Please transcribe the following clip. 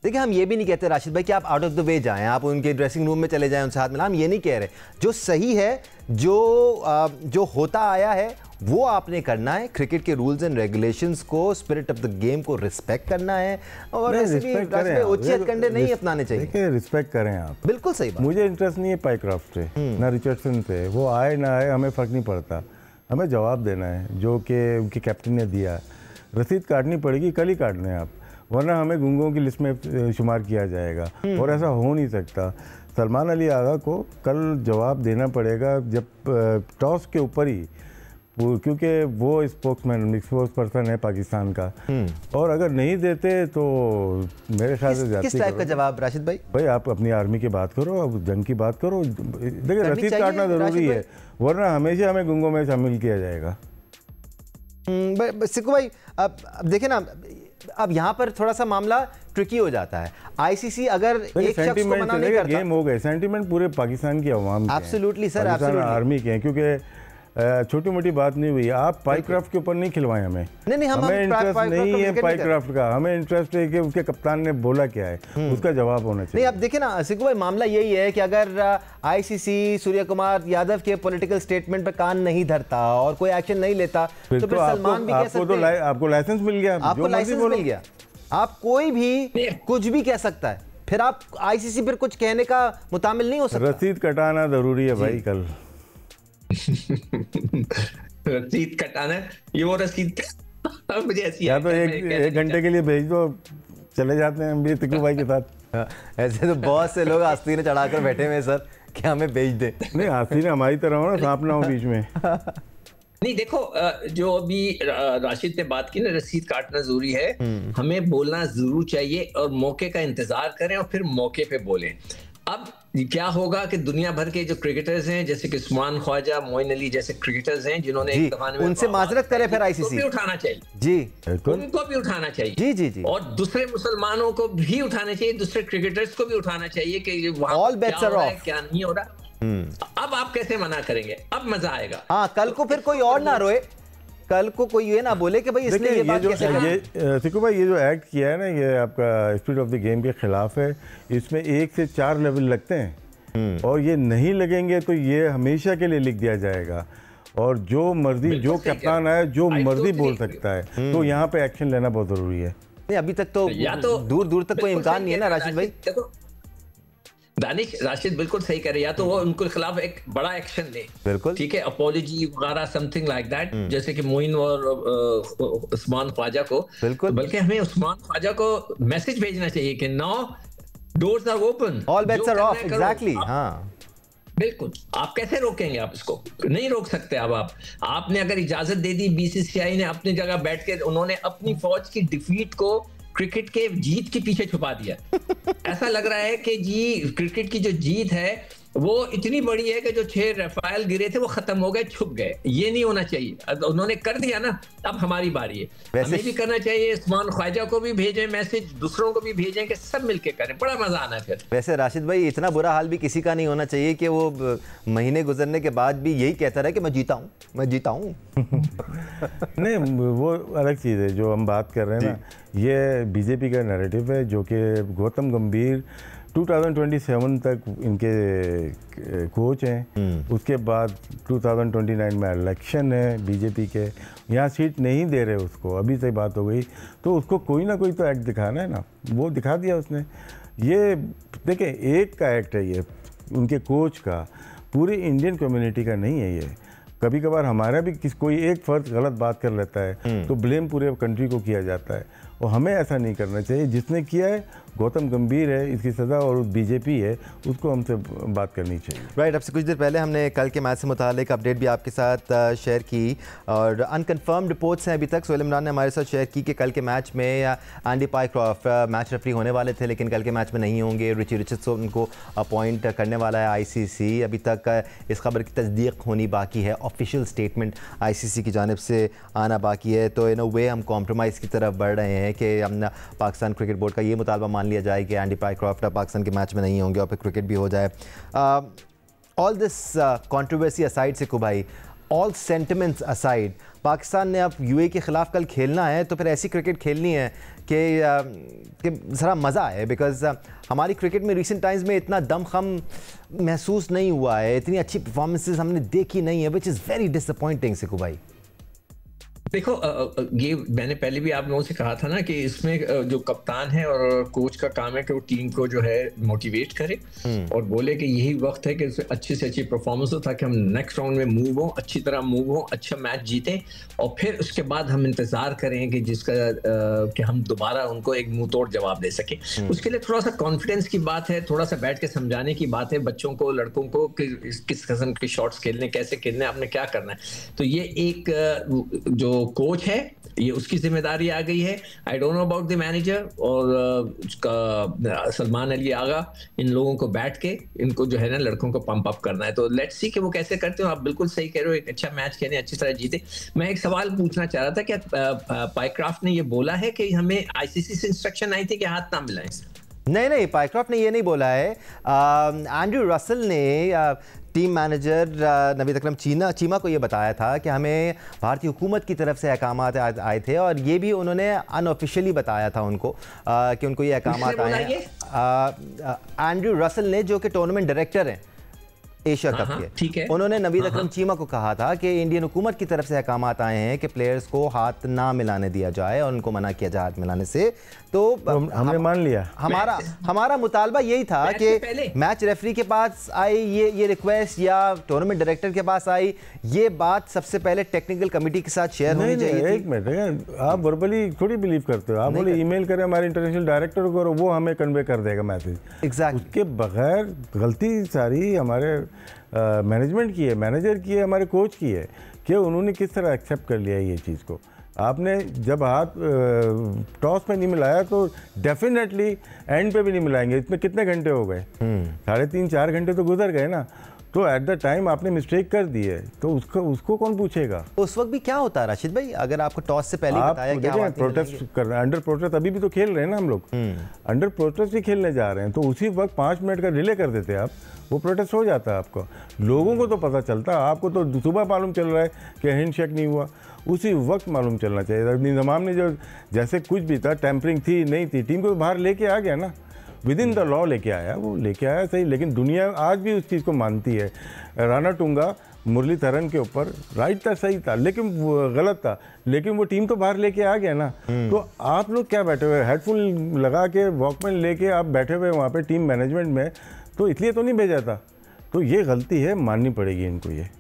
देखिए हम ये भी नहीं कहते राशिद भाई कि आप आउट ऑफ द वे जाएं, आप उनके ड्रेसिंग रूम में चले जाएं, उनसे हाथ मिलाएं, हम ये नहीं कह रहे। जो सही है, जो होता आया है वो आपने करना है। क्रिकेट के रूल्स एंड रेगुलेशंस को, स्पिरिट ऑफ द गेम को रिस्पेक्ट करना है और ऐसे भी उचित कंडे नहीं अपनाने चाहिए। देखिए रिस्पेक्ट करें आप, बिल्कुल सही बात। मुझे इंटरेस्ट नहीं है पाइक्राफ्ट से ना रिचर्डसन से, वो आए ना आए हमें फ़र्क नहीं पड़ता, हमें जवाब देना है जो कि उनके कैप्टन ने दिया। रसीद काटनी पड़ेगी, कल ही काट लें आप, वरना हमें गुंगों की लिस्ट में शुमार किया जाएगा और ऐसा हो नहीं सकता। सलमान अली आगा को कल जवाब देना पड़ेगा जब टॉस के ऊपर ही, क्योंकि वो स्पोक्स पर्सन है पाकिस्तान का, और अगर नहीं देते तो मेरे ख्याल से किस टाइप का जवाब राशिद भाई? भाई आप अपनी आर्मी की बात करो, अब जंग की बात करो। देखिए रसीद काटना ज़रूरी है, वरना हमेशा हमें गुंगों में शामिल किया जाएगा। सिक्कू भाई अब देखिए ना, अब यहाँ पर थोड़ा सा मामला ट्रिकी हो जाता है। आईसीसी अगर एक शख्स को मना नहीं करता, गेम हो गए, सेंटीमेंट पूरे पाकिस्तान की आवाम के, एब्सोल्युटली सर, एब्सोल्युटली आर्मी के हैं, क्योंकि छोटी मोटी बात नहीं हुई। आप पाइक्राफ्ट के ऊपर नहीं खिलवाएं हमें, नहीं हमें इंटरेस्ट नहीं है पाइक्राफ्ट का, हमें इंटरेस्ट है कि उसके कप्तान ने बोला क्या है, उसका जवाब होना चाहिए। नहीं अब देखिए ना सिक्कू भाई, मामला यही है कि अगर आईसीसी सूर्य कुमार यादव के पॉलिटिकल स्टेटमेंट पर कान नहीं धरता और कोई एक्शन नहीं लेता तो फिर सलमान भी कह सकते हैं, आपको लाइसेंस मिल गया, आपको लाइसेंस मिल गया, आप कोई भी कुछ भी कह सकता है, फिर आप आईसीसी फिर कुछ कहने का मुतामिल नहीं हो सकता। रसीद कटाना जरूरी है भाई कल। रसीद कटाना, ये वो रसीद मुझे ऐसी या तो एक घंटे के लिए भेज दो, चले जाते हैं हम भी तिक्कू भाई के साथ। ऐसे तो बहुत से लोग आस्तीन ने चढ़ाकर बैठे हुए सर कि हमें भेज दे। नहीं आस्तीन हमारी तरह हो ना, सांप ना हो बीच में। नहीं देखो, जो अभी राशिद ने बात की ना, रसीद काटना जरूरी है, हमें बोलना जरूर चाहिए और मौके का इंतजार करें और फिर मौके पे बोलें। अब क्या होगा कि दुनिया भर के जो क्रिकेटर्स हैं, जैसे कि उस्मान ख्वाजा, मोइन अली जैसे क्रिकेटर्स हैं जिन्होंने एक दफा में उनसे माजरत करे, फिर आईसीसी भी उठाना चाहिए जी, उनको भी उठाना चाहिए जी जी जी, और दूसरे मुसलमानों को भी उठाना चाहिए, दूसरे क्रिकेटर्स को भी उठाना चाहिए कि ऑल बेट्स आर ऑफ, क्या नहीं हो रहा। अब आप कैसे मना करेंगे? अब मजा आएगा। हाँ, कल को फिर कोई और ना रोए, कल को कोई ये ना बोले कि भाई इसने ये बात कैसे ये सिक्कू भाई ये जो एक्ट किया है ना, ये आपका स्पिरिट ऑफ द गेम के खिलाफ है। इसमें 1 से 4 लेवल लगते हैं और ये नहीं लगेंगे तो ये हमेशा के लिए लिख दिया जाएगा और जो मर्जी, जो कप्तान आए जो मर्जी बोल सकता है, तो यहाँ पे एक्शन लेना बहुत जरूरी है। नहीं अभी तक तो दूर दूर तक कोई इम्कान नहीं है ना राशिद भाई। दानिश, राशिद बिल्कुल सही कह रहे हैं, या तो वो उनके खिलाफ एक बड़ा एक्शन ले, बिल्कुल ठीक है, अपॉलॉजी वगैरह समथिंग लाइक दैट, जैसे कि मोइन और उस्मान ख्वाजा को, बिल्कुल, बल्कि हमें उस्मान ख्वाजा को मैसेज भेजना चाहिए कि now doors are open, all bets are off. Exactly, हाँ बिल्कुल। आप कैसे रोकेंगे? आप इसको नहीं रोक सकते। अब आपने अगर इजाजत दे दी, बीसीसीआई ने अपनी जगह बैठ के, उन्होंने अपनी फौज की डिफीट को क्रिकेट के जीत के पीछे छुपा दिया। ऐसा लग रहा है कि जी क्रिकेट की जो जीत है वो इतनी बड़ी है कि जो 6 रफाल गिरे थे वो खत्म हो गए, छुप गए। ये नहीं होना चाहिए। उन्होंने कर दिया ना, अब हमारी बारी है, हमें भी करना चाहिए। उस्मान ख्वाजा को भी भेजें मैसेज, दूसरों को भी भेजें कि सब मिलके करें, बड़ा मजा आना है फिर। वैसे राशिद भाई इतना बुरा हाल भी किसी का नहीं होना चाहिए कि वो महीने गुजरने के बाद भी यही कहता रहे कि मैं जीता हूँ, मैं जीता हूँ। नहीं, वो अलग चीज़ है जो हम बात कर रहे हैं ना, ये बीजेपी का नैरेटिव है जो कि गौतम गंभीर 2027 तक इनके कोच हैं। उसके बाद 2029 में इलेक्शन है बीजेपी के, यहाँ सीट नहीं दे रहे उसको, अभी से बात हो गई, तो उसको कोई ना कोई तो एक्ट दिखाना है ना, वो दिखा दिया उसने। ये देखें, एक का एक्ट है ये, उनके कोच का, पूरी इंडियन कम्युनिटी का नहीं है ये। कभी कभार हमारा भी कोई एक फर्द गलत बात कर लेता है तो ब्लेम पूरे कंट्री को किया जाता है, और हमें ऐसा नहीं करना चाहिए। जिसने किया है गौतम गंभीर है, इसकी सज़ा, और बीजेपी है, उसको हमसे बात करनी चाहिए। राइट, अब से कुछ देर पहले हमने कल के मैच से मुतालिक अपडेट भी आपके साथ शेयर की, और अनकन्फर्म रिपोर्ट्स हैं अभी तक। सोहेल इमरान ने हमारे साथ शेयर की कि कल के मैच में एंडी पाइक्रॉफ्ट मैच रेफरी होने वाले थे, लेकिन कल के मैच में नहीं होंगे। रिची रिचर्डसन उनको अपॉइंट करने वाला है आईसीसी। अभी तक इस खबर की तस्दीक होनी बाकी है, ऑफिशियल स्टेटमेंट आईसीसी की जानिब से आना बाकी है। तो इन अ वे हम कॉम्प्रोमाइज़ की तरफ बढ़ रहे हैं कि हम पाकिस्तान क्रिकेट बोर्ड का ये मुतालबा मान लिया जाए कि एंडी पाइक्रॉफ्ट पाकिस्तान के मैच में नहीं होंगे और फिर क्रिकेट भी हो जाए। ऑल दिस कंट्रोवर्सी असाइड से को भाई, ऑल सेंटिमेंट्स असाइड, पाकिस्तान ने अब यूएई के ख़िलाफ़ कल खेलना है तो फिर ऐसी क्रिकेट खेलनी है कि ज़रा मज़ा आए, बिकॉज़ हमारी क्रिकेट में रिसेंट टाइम्स में इतना दमखम महसूस नहीं हुआ है, इतनी अच्छी परफॉर्मेंसेस हमने देखी नहीं है, which is very disappointing Siku भाई। देखो ये मैंने पहले भी आप लोगों से कहा था ना कि इसमें जो कप्तान है और कोच का काम है कि वो टीम को जो है मोटिवेट करे और बोले कि यही वक्त है कि अच्छी से अच्छी परफॉर्मेंस हो ताकि हम नेक्स्ट राउंड में मूव हो, अच्छी तरह मूव हो, अच्छा मैच जीतें और फिर उसके बाद हम इंतजार करें कि जिसका कि हम दोबारा उनको एक मुंह तोड़ जवाब दे सके। उसके लिए थोड़ा सा कॉन्फिडेंस की बात है, थोड़ा सा बैठ के समझाने की बात है बच्चों को, लड़कों को कि किस किस्म के शॉट्स खेलने, कैसे खेलने, आपने क्या करना है। तो ये एक जो कोच है ये उसकी जिम्मेदारी आ गई है। I don't know about the manager और उसका सलमान अली आगा, इन लोगों को बैठ के इनको जो है ना लड़कों को पंप अप करना है। तो लेट्स सी कि वो कैसे करते हो। आप बिल्कुल सही कह रहे हो, एक अच्छा मैच खेलें, अच्छी तरह जीते। मैं एक सवाल पूछना चाह रहा था, क्या पाइक्राफ्ट ने ये बोला है कि हमें आईसीसी से इंस्ट्रक्शन आई थी कि हाथ ना मिलाएं? नहीं, पाइक्राफ्ट ने ये नहीं बोला है। एंड्रू रसल ने टीम मैनेजर नवीद अकरम चीमा को ये बताया था कि हमें भारतीय हुकूमत की तरफ से अहकामात आए थे और ये भी उन्होंने अनऑफिशियली बताया था उनको कि उनको ये अहकामात आए हैं। एंड्रू रसल ने, जो कि टूर्नामेंट डायरेक्टर हैं एशिया कप के, ठीक है, उन्होंने नवीद अकरम चीमा को कहा था कि इंडियन हुकूमत की तरफ से अहकामात आए हैं कि प्लेयर्स को हाथ ना मिलाने दिया जाए और उनको मना किया जाए हाथ मिलाने से। तो हमने मान लिया। हमारा मुतालबा यही था कि मैच रेफरी के पास आई ये रिक्वेस्ट या टूर्नामेंट डायरेक्टर के पास आई, ये बात सबसे पहले टेक्निकल कमेटी के साथ शेयर होनी चाहिए। एक मिनट, आप वर्बली थोड़ी बिलीव करते हो। आप बोले ईमेल करें हमारे इंटरनेशनल डायरेक्टर को, वो हमें कन्वे कर देगा मैसेज। एग्जैक्टली। उसके बगैर गलती सारी हमारे मैनेजमेंट की है, मैनेजर की है, हमारे कोच की है कि उन्होंने किस तरह एक्सेप्ट कर लिया ये चीज़ को। आपने जब हाथ टॉस में नहीं मिलाया तो डेफिनेटली एंड पे भी नहीं मिलाएंगे। इसमें कितने घंटे हो गए? 3.5-4 घंटे तो गुजर गए ना। तो एट द टाइम आपने मिस्टेक कर दी है तो उसको कौन पूछेगा? उस वक्त भी क्या होता है राशिद भाई, अगर आपको टॉस से पहले बताया क्या प्रोटेस्ट कर रहे हैं, अंडर प्रोटेस्ट अभी भी तो खेल रहे हैं ना हम लोग, अंडर प्रोटेस्ट ही खेलने जा रहे हैं, तो उसी वक्त 5 मिनट का डिले कर देते आप, वो प्रोटेस्ट हो जाता है। आपको लोगों को तो पता चलता, आपको तो सुबह मालूम चल रहा है कि हैंड शेक नहीं हुआ, उसी वक्त मालूम चलना चाहिए। निज़ाम ने जो जैसे कुछ भी था, टेम्परिंग थी नहीं थी, टीम को बाहर लेके आ गया ना, विद इन द लॉ लेके आया, वो लेके आया सही। लेकिन दुनिया आज भी उस चीज़ को मानती है। राणा टूंगा मुरलीधरन के ऊपर राइट था, सही था, लेकिन गलत था, लेकिन वो टीम तो बाहर लेके आ गया ना। तो आप लोग क्या बैठे हुए, हेडफोन लगा के, वॉकमैन लेके आप बैठे हुए वहाँ पे टीम मैनेजमेंट में, तो इसलिए तो नहीं भेजा था। तो ये गलती है, माननी पड़ेगी इनको ये।